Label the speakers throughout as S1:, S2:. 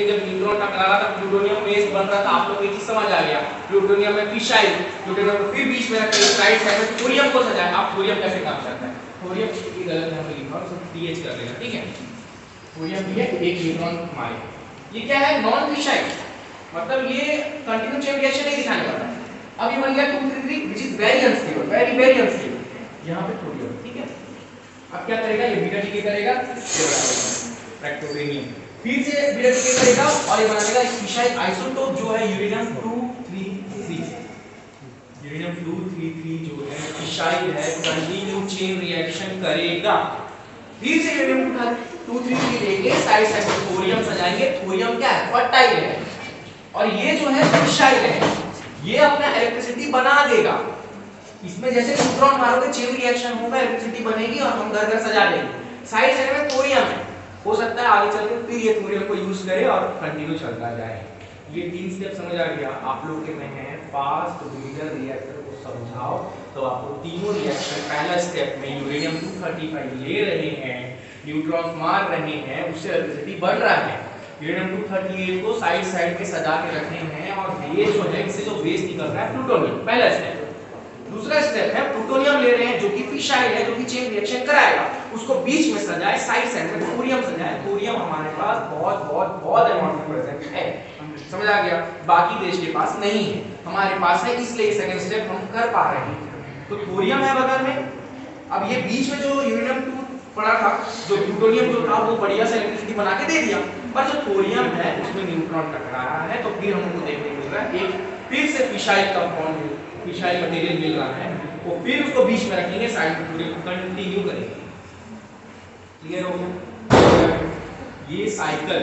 S1: जब न्यूट्रॉन टकरा रहा था प्लूटोनियम बेस बन रहा था, आप लोग को एक चीज समझ आ गया। प्लूटोनियम में फिशाइल, प्लूटोनियम को फिर बीच में रख के राइट साइड में थोरियम को सजाया। आप थोरियम कैसे काम करता है? थोरियम की गलत यहाँ पे लिखा है, सब टीएच कर लेना, ठीक है। थोरियम भी है, एक न्यूट्रॉन मारे। ये क्या है? नॉन फिशाइल, मतलब ये कंटीन्यू चेन रिएक्शन नहीं दिखाने वाला। अब ये बन गया 233 which is very unstable, very very unstable. यहाँ पे थोरियम, ठीक है। अब क्या करेगा? ये बीटा डीके करेगा, ये बनाएगा ट्रैक्टोरेनियम, फिर से बीटा डीके करेगा और ये बना देगा एक फिशाइल आइसोटोप जो है यूरेनियम 233। यूरेनियम 233 जो है फिशाइल है, कंटीन्यू चेन रिएक्शन करेगा। फिर से यूरेनियम 233 लेके साइड साइड में थोरियम सजाएंगे। थोरियम क्या है? फर्टाइल है, और ये जो है फिशाइल है, ये अपना इलेक्ट्रिसिटी बना देगा। इसमें जैसे न्यूट्रॉन मारोगे चेन रिएक्शन होगा, इलेक्ट्रिसिटी बनेगी और हम घर घर सजा देंगे। साइड साइड में थोरियम है, हो सकता है आगे चल के फिर ये थोरियम को यूज करे और कंटिन्यू चलता जाए। ये 3 स्टेप समझ आ गया आप लोग के में है। फास्ट ब्रीडर रिएक्टर को समझाओ तो आपको तीनों रिएक्शन, पहला स्टेप में यूरेनियम 235 ले रहे हैं, न्यूट्रॉन मार रहे हैं, उससे इलेक्ट्रिसिटी बढ़ रहा है। यूरेनियम 238 को साइड साइड में सजा के रखने हैं, और ये जो है इससे जो वेस्ट निकल रहा है प्लूटोनियम, पहला स्टेप। दूसरा स्टेप है प्लूटोनियम ले रहे हैं जो कि फिशाइल है, जो कि चेन रिएक्शन कराएगा, उसको बीच में सजाए, साइड साइड में थोरियम सजाए। थोरियम हमारे पास बहुत बहुत बहुत अमाउंट में प्रेजेंट है, समझ आ गया? बाकी देश के पास नहीं है, हमारे पास है, इसलिए सेकंड स्टेप हम कर पा रहे हैं। तो थोरियम है बगल में। अब ये बीच में जो यूरेनियम 2 पड़ा था, जो प्लूटोनियम जो था वो बढ़िया से इलेक्ट्रिसिटी बना के दे दिया, पर जो थोरियम है उसमें न्यूट्रॉन टकरा रहा है। तो फिर हमको देखने को मिल रहा है एक फिर से फिशाइल कंपाउंड, फिशाइल मटेरियल मिल रहा है, वो फिर उसको बीच में रखेंगे, साइड में पूरे कंटिन्यू करेंगे। क्लियर हो गया? ये साइकिल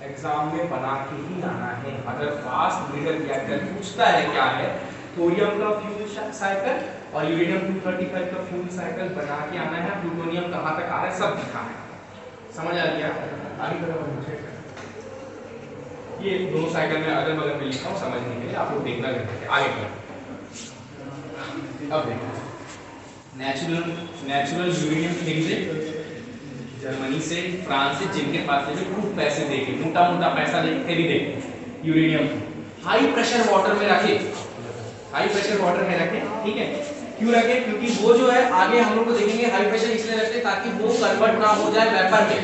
S1: एग्जाम में बना के ही आना है। अगर फास्ट ब्रीडर रिएक्टर पूछता है क्या है, थोरियम का फ्यूल साइकिल और यूरेनियम 235 का फ्यूल साइकिल बना के आना है। प्लूटोनियम कहां तक आ रहा है सब दिखा है, समझ आ गया? आगे बढ़ो। ये दोनों साइकिल में अगल बगल में लिखा हूं समझने के लिए, आप लोग देखना रहते हैं। आगे बढ़ो। अब देखो नेचुरल यूरेनियम खरीदे जर्मनी से, फ्रांस से, जिनके पास से खूब पैसे देके, मोटा मोटा पैसा देके खरीदे यूरेनियम, हाई प्रेशर वाटर में रखे, हाई प्रेशर वाटर में रखे, ठीक है। क्यों रखे? क्योंकि वो जो है आगे हम लोग को देखेंगे हाई प्रेशर इसलिए रखते ताकि वो कन्वर्ट ना हो जाए वेपर में,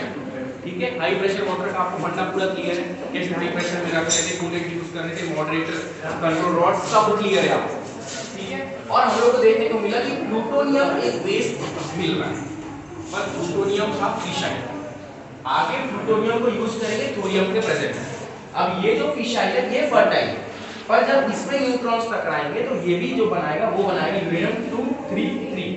S1: ठीक है। हाई प्रेशर वाटर का आपको फंडा पूरा क्लियर है, कैसे हाई प्रेशर में रखने से, कूलेंट यूज करने से, मॉडरेटर, कंट्रोल रॉड, सब क्लियर है आपको, ठीक है। और हम लोग को देखने को मिला कि प्लूटोनियम एक वेस्ट मिल रहा है, पर प्लूटोनियम था फिशाइल। आगे प्लूटोनियम को यूज करेंगे थोरियम के प्रेजेंट में। अब ये जो फिशाइल है ये फर्टाइल है, पर जब इसमें न्यूट्रॉन्स टकराएंगे तो ये भी जो बनाएगा वो बनाएगा यूरेनियम 233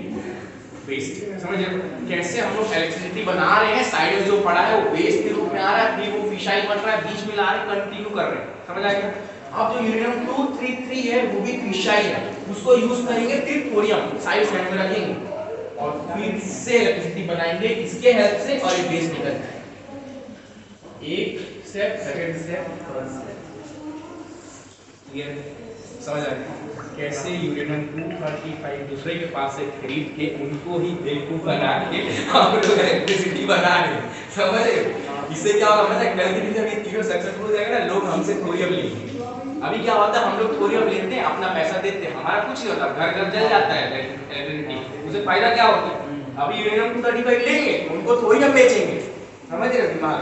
S1: वेस्ट। समझ रहे हो कैसे हम लोग इलेक्ट्रिसिटी बना रहे हैं? साइड में जो पड़ा है वो वेस्ट के रूप में आ रहा है, फिर वो फिशाइल बन रहा है, बीच में ला रहे हैं, कंटिन्यू कर रहे हैं, समझ आ गया? अब जो यूरेनियम 233 है वो भी फिशाइल है, उसको यूज करेंगे, फिर थोरियम साइड साइड में रखेंगे और फिर से इलेक्ट्रिसिटी बनाएंगे इसके हेल्प से, और ये वेस्ट निकल जाएगा। एक step, second step, third step, clear? समझ आ गया कैसे यूरेनियम 235 दूसरे के पास से खरीद के उनको ही बेवकूफ बना के हम लोग इलेक्ट्रिसिटी बना रहे हैं, समझ रहे हो? इससे क्या होगा पता है? कल के दिन जब ये तीनों सक्सेसफुल हो जाएगा ना, लोग हमसे थोरियम लेंगे। अभी क्या होता है, हम लोग थोरियम लेते हैं, अपना पैसा देते हैं, हमारा कुछ नहीं होता, घर घर जल जाता है इलेक्ट्रिसिटी, उसे फायदा क्या होता है? अभी यूरेनियम 235 लेंगे, उनको थोरियम बेचेंगे, समझ रहे हो दिमाग?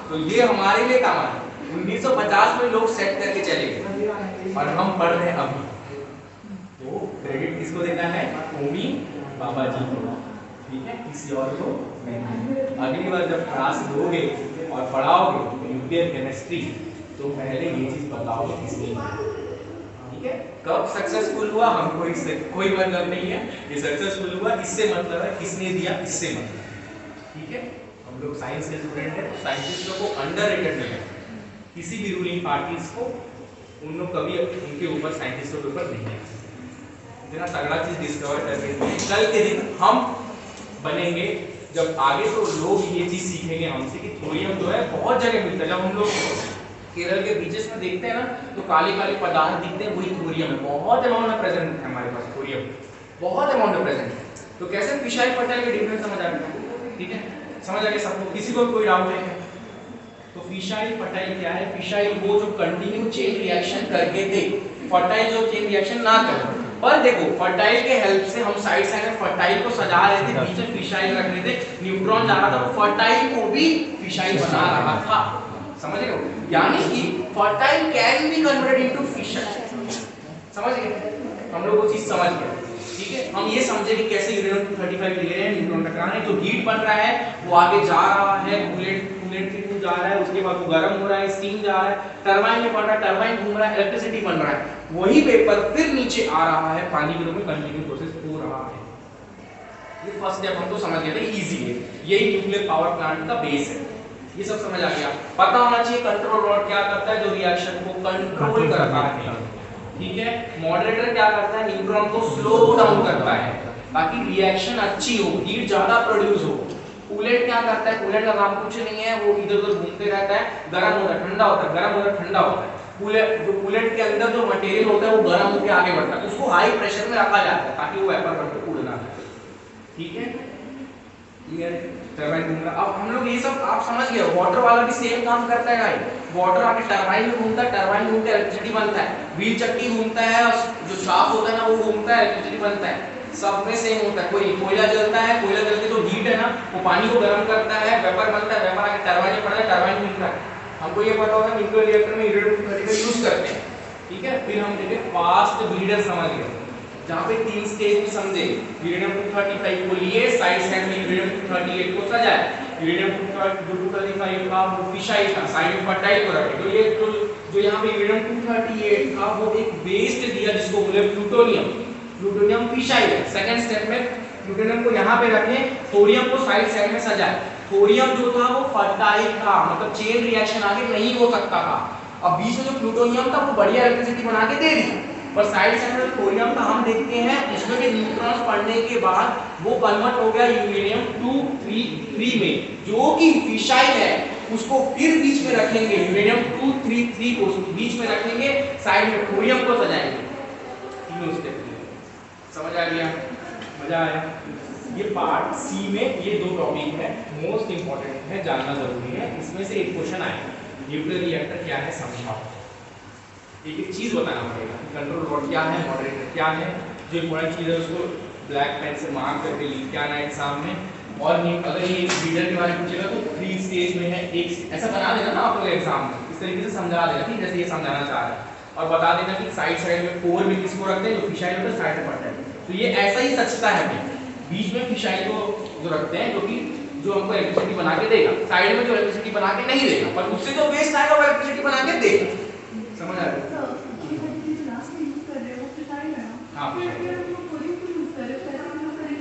S1: तो ये हमारे लिए काम है। 1950 में लोग सेट करके चले गए और हम पढ़ रहे हैं अभी। तो क्रेडिट किसको देना है? होमी बाबा जी को, ठीक है, किसी और को नहीं। अगली बार जब क्लास लोगे और पढ़ाओगे न्यूक्लियर केमिस्ट्री तो पहले ये चीज बताओगे किसने, ठीक है। कब सक्सेसफुल हुआ हमको इससे कोई मतलब नहीं है, ये सक्सेसफुल हुआ इससे मतलब है किसने दिया, इससे मतलब, ठीक है। हम लोग साइंस के स्टूडेंट हैं, साइंटिस्टों को अंडररेटेड नहीं है, किसी भी रूलिंग पार्टीज को उन लोग कभी उनके ऊपर, साइंटिस्टों के ऊपर नहीं है, इतना तगड़ा चीज डिस्कवर करके कल के दिन हम बनेंगे जब आगे, तो लोग ये चीज सीखेंगे हमसे कि थोरियम जो है बहुत जगह मिलता है। जब हम लोग केरल के बीचेस में देखते हैं ना तो काले काले पदार्थ दिखते हैं, वही थोरियम है, बहुत अमाउंट में प्रेजेंट है हमारे पास थोरियम, बहुत अमाउंट में प्रेजेंट है। तो कैसे फिशाइल फर्टाइल के डिफरेंस समझ आ गया, ठीक है, समझ आ गया सबको? किसी को कोई डाउट है? तो फिशाइल फर्टाइल क्या है? फिशाइल वो जो कंटिन्यू चेन रिएक्शन करके दे, फर्टाइल जो चेन रिएक्शन ना करे। पर देखो फर्टाइल के हेल्प से हम साइड साइड में फर्टाइल को सजा रहे थे, बीच में फिशाइल रख रहे थे, न्यूट्रॉन जा रहा था, फर्टाइल को भी फिशाइल बना रहा था। समझ रहे हो? यानी कि fertile can be converted into fissile. समझ गए? हम लोग वो चीज समझ गए। ठीक है, हम ये समझे कि कैसे यूरेनियम 235 ले रहे हैं, न्यूट्रॉन टकरा रहे हैं, जो हीट बन रहा है वो आगे जा रहा है, कूलेंट के थ्रू जा रहा है, उसके बाद वो गर्म हो रहा है, स्टीम जा रहा है, टरबाइन में बढ़ रहा है, टरबाइन घूम रहा है, इलेक्ट्रिसिटी बन रहा है, वही वेपर फिर नीचे आ रहा है, पानी के रूप में कंटिन्यू प्रोसेस हो रहा है। ये फर्स्ट स्टेप हम तो समझ गए थे, इजी है, यही न्यूक्लियर पावर प्लांट का बेस है। ये सब समझ आ गया। पता होना चाहिए कंट्रोल रॉड क्या करता है, जो रिएक्शन को कंट्रोल करता है। ठीक है, मॉडरेटर क्या करता है, न्यूट्रॉन को स्लो डाउन करता है ताकि रिएक्शन अच्छी हो, हीट ज्यादा प्रोड्यूस हो। कूलेंट क्या करता है, कूलेंट का काम कुछ नहीं है, वो इधर उधर घूमते रहता है, गर्म होता है ठंडा होता है, गर्म होता है ठंडा होता है। कूलेंट के अंदर जो मटेरियल होता है वो गर्म होकर आगे बढ़ता है, उसको हाई प्रेशर में रखा जाता है ताकि वो वेपर बनकर उड़ना। ठीक है, टरबाइन घूम रहा। अब हम लोग ये सब आप समझ गए। वाटर वाला भी सेम काम करता है भाई, वाटर आके टरबाइन में घूमता है, टरबाइन घूमते इलेक्ट्रिसिटी बनता है, व्हील चक्की घूमता है, जो शाफ्ट होता है ना वो घूमता है, इलेक्ट्रिसिटी बनता है। सब में सेम होता है। कोई कोयला जलता है, कोयला जल के जो हीट है ना वो पानी को गर्म करता है, वेपर बनता है, वेपर आके टरबाइन में पड़ता है, टरबाइन घूमता है। हमको ये पता होगा न्यूक्लियर रिएक्टर में यूरेनियम का यूज करते हैं। ठीक है, फिर हम देखें फास्ट ब्रीडर समझ गए, जहां पे 3 स्टेज में समझे। यूरेनियम 235 को लिए, साइड साइड में यूरेनियम 238 को सजाया, यूरेनियम 235 का वो फिशाइल था, साइड में फर्टाइल को रखे। तो ये जो यहाँ पे यूरेनियम 238 था वो एक वेस्ट दिया जिसको बोले प्लूटोनियम, प्लूटोनियम फिशाइल है। सेकंड स्टेप में प्लूटोनियम को यहाँ पे रखे, थोरियम को साइड साइड में सजाया। थोरियम जो था वो फर्टाइल था, मतलब चेन रिएक्शन आगे नहीं हो सकता था। अब बीच में जो प्लूटोनियम था वो बढ़िया इलेक्ट्रिसिटी बना के दे दी, पर साइड साइड में थोरियम का हम देखते हैं उसमें के न्यूट्रॉन्स पड़ने के बाद वो कन्वर्ट हो गया यूरेनियम 233 में, जो कि फिशाइल है। उसको फिर बीच में रखेंगे, यूरेनियम 233 को बीच में रखेंगे, साइड में थोरियम को सजाएंगे। तीनों स्टेप समझ आ गया? मजा आया? ये पार्ट सी में ये 2 टॉपिक है, मोस्ट इंपॉर्टेंट है, जानना जरूरी है। इसमें से एक क्वेश्चन आएगा, न्यूक्लियर रिएक्टर क्या है समझाओ। एक एक चीज बताना पड़ेगा, कंट्रोल रॉड क्या है, मॉडरेटर क्या है, जो इंपॉर्टेंट चीज है उसको ब्लैक पेन से मार्क करके लिख के आना एग्जाम में। और अगर ये रीडर के बारे में पूछेगा तो 3 स्टेज में है, एक ऐसा बना देना ना आप लोग एग्जाम में, इस तरीके से समझा देना कि जैसे ये समझाना चाह रहा है, और बता देना कि साइड साइड में कोर में किसको रखते हैं, जो फिशाइल होता है साइड में पड़ता है। तो ये ऐसा ही सचता है, बीच में फिशाइल को जो रखते हैं, जो कि जो हमको इलेक्ट्रिसिटी बना के देगा, साइड में जो इलेक्ट्रिसिटी बना के नहीं देगा, पर उससे जो वेस्ट आएगा वो इलेक्ट्रिसिटी बना के देगा। समझ आ रहा है? हाँ,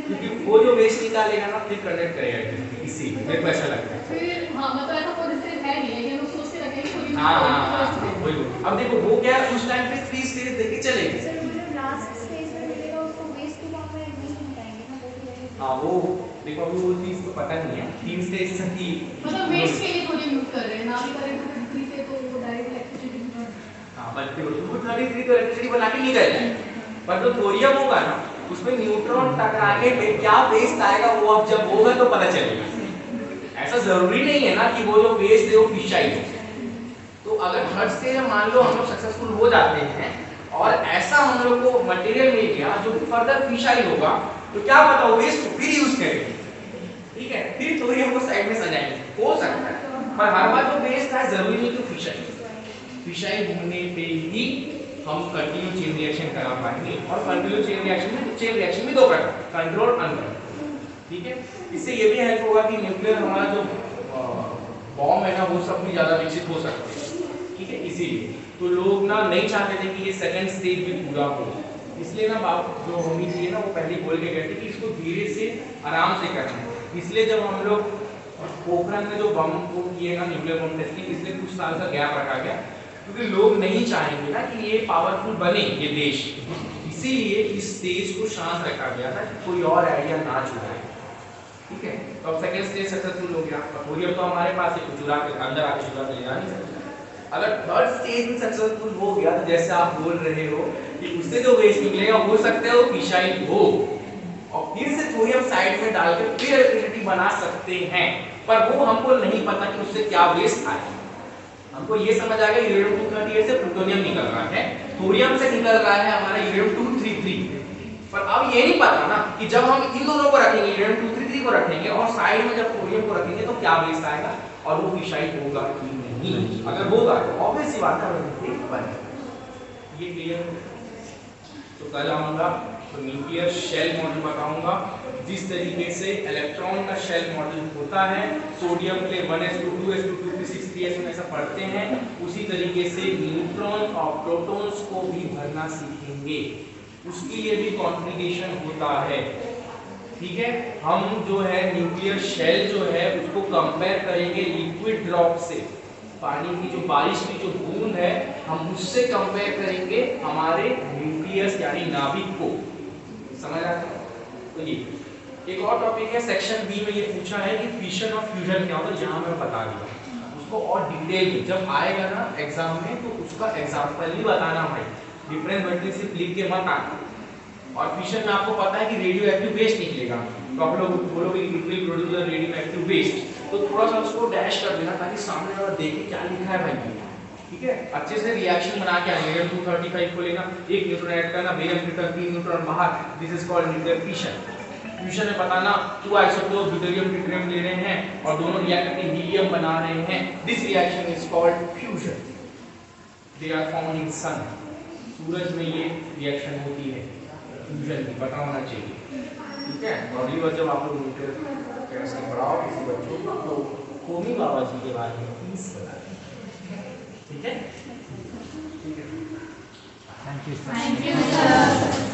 S1: क्योंकि वो जो वेस्ट निकालेगा ना फिर कंडक्ट करेगा इलेक्ट्रिसिटी, इसी मेरे को ऐसा लगता है।
S2: फिर हाँ, मतलब ऐसा पॉजिटिव है नहीं, लेकिन वो सोच के रखेंगे थोड़ी।
S1: हाँ, वही। अब देखो वो क्या है, उस टाइम पे 3 स्टेज देके चलेंगे।
S3: सर वो जो लास्ट स्टेज में मिलेगा उसको वेस्ट की फॉर्म में नहीं हटाएंगे ना, वो भी रहेगा।
S1: हाँ, वो देखो अभी वो चीज तो पता नहीं है, 3 स्टेज से की
S2: मतलब वेस्ट के लिए थोड़ी यूज कर रहे हैं ना, भी करें तो 23 से तो वो डायरेक्ट इलेक्ट्रिसिटी में।
S1: हाँ, बल्कि वो 33 तो इलेक्ट्रिसिटी बना के नहीं रहेगा, पर जो थोरियम होगा ना उसमें न्यूट्रॉन टकराने पे क्या वेस्ट आएगा वो अब जब होगा तो पता चलेगा। ऐसा जरूरी नहीं है ना कि वो जो वेस्ट है वो फिशाइल है। तो अगर थर्ड स्टेज में मान लो हम लोग सक्सेसफुल हो जाते हैं और ऐसा हम लोग को मटेरियल मिल गया जो फर्दर फिशाइल होगा, तो क्या पता वो वेस्ट को फिर यूज करेंगे। ठीक है, फिर थोरियम को साइड में सजाएंगे, हो सकता है, पर हर बार जो वेस्ट है जरूरी नहीं कि फिशाइल। फिशाइल होने पे ही हम कंटिन्यू चेन रिएक्शन करा पाएंगे। और कंटिन्यू चेन रिएक्शन में 2 प्रकार, कंट्रोल अनकंट्रोल। ठीक है, इससे ये भी हेल्प होगा कि न्यूक्लियर हमारा जो बॉम्ब है ना वो सब भी ज्यादा विकसित हो सकते हैं। ठीक है, इसीलिए तो लोग ना नहीं चाहते थे कि ये सेकंड स्टेज भी पूरा हो, इसलिए ना बात जो होनी चाहिए ना वो पहले बोल के गए थे कि इसको धीरे से आराम से करना है। इसलिए जब हम लोग पोखरण में जो बम को किए ना न्यूक्लियर बम टेस्टिंग, इसलिए कुछ साल का गैप रखा गया, क्योंकि लोग नहीं चाहेंगे ना कि ये पावरफुल बने ये देश, इसीलिए इस स्टेज को शांत रखा गया था कि कोई और आइडिया ना चुराए। ठीक है, तो अब सेकंड स्टेज सक्सेसफुल हो गया, थोरियम तो हमारे पास है, चुरा के अंदर आके चुरा के ले जा नहीं सकता। अगर थर्ड स्टेज में सक्सेसफुल हो गया तो जैसे आप बोल रहे हो कि उससे जो वेस्ट निकलेगा हो सकता है वो फिशाइल हो, और फिर से थोरियम साइड में डाल के फिर इलेक्ट्रिसिटी बना सकते हैं, पर वो हमको नहीं पता कि उससे क्या वेस्ट आए। हमको ये समझ आ गया यूरेनियम 238 से प्लूटोनियम निकल रहा है, थोरियम से निकल रहा है हमारा यूरेनियम 233। पर अब ये नहीं पता ना कि जब हम इन दोनों को रखेंगे, यूरेनियम 233 को रखेंगे और साइड में जब थोरियम को रखेंगे तो क्या वेस्ट आएगा और वो फिशाइल होगा कि नहीं। अगर होगा तो ऑब्वियस सी बात है बनेगा। ये क्लियर है? तो कल आऊंगा तो न्यूक्लियर शेल मॉडल बताऊंगा, जिस तरीके से इलेक्ट्रॉन का शेल मॉडल होता है, सोडियम के लिए 1s2 2s2 2p6 3s में ऐसा पढ़ते हैं, उसी तरीके से न्यूट्रॉन और प्रोटॉन्स को भी भरना सीखेंगे, उसके लिए भी कॉन्फ़िगरेशन होता है। ठीक है, हम जो है न्यूक्लियर शेल जो है उसको कंपेयर करेंगे लिक्विड ड्रॉप से, पानी की जो बारिश की जो बूंद है हम उससे कंपेयर करेंगे हमारे न्यूक्लियस यानी नाभिक को। समझ आता है? तो ये एक और टॉपिक है सेक्शन बी में, ये पूछा है कि फिशन और फ्यूजन क्या होता है, यहाँ मैं बता दिया उसको और डिटेल में जब आएगा ना एग्जाम में तो उसका एग्जाम्पल भी बताना भाई, डिफरेंस बिटवीन सिर्फ लिख के मत आना। और फिशन में आपको पता है कि रेडियो एक्टिव वेस्ट निकलेगा, तो आप लोग बोलोगे it will produce radioactive waste, तो थोड़ा सा उसको डैश कर देना ताकि सामने वाला देखे क्या लिखा है भाई। ठीक है, अच्छे से रिएक्शन बना के आएंगे। 235 को लेना, एक न्यूट्रॉन ऐड करना, बेरियम प्रोटॉन 3 न्यूट्रॉन बाहर, this is called nuclear fission. Fusion में बताना 2 आइसोटोप ड्यूटेरियम ट्रिटियम ले रहे हैं और दोनों रिएक्ट करके हीलियम बना रहे हैं, this reaction is called fusion, they are found in sun, सूरज में ये रिएक्शन होती है फ्यूजन की, पता होना चाहिए। ठीक है, और अगली बार जब आप लोग न्यूक्लियर केमिस्ट्री पढ़ाओ किसी बच्चों को तो होमी बाबा जी के बारे में प्लीज बताएं। ठीक है,
S4: thank you
S2: thank you sir.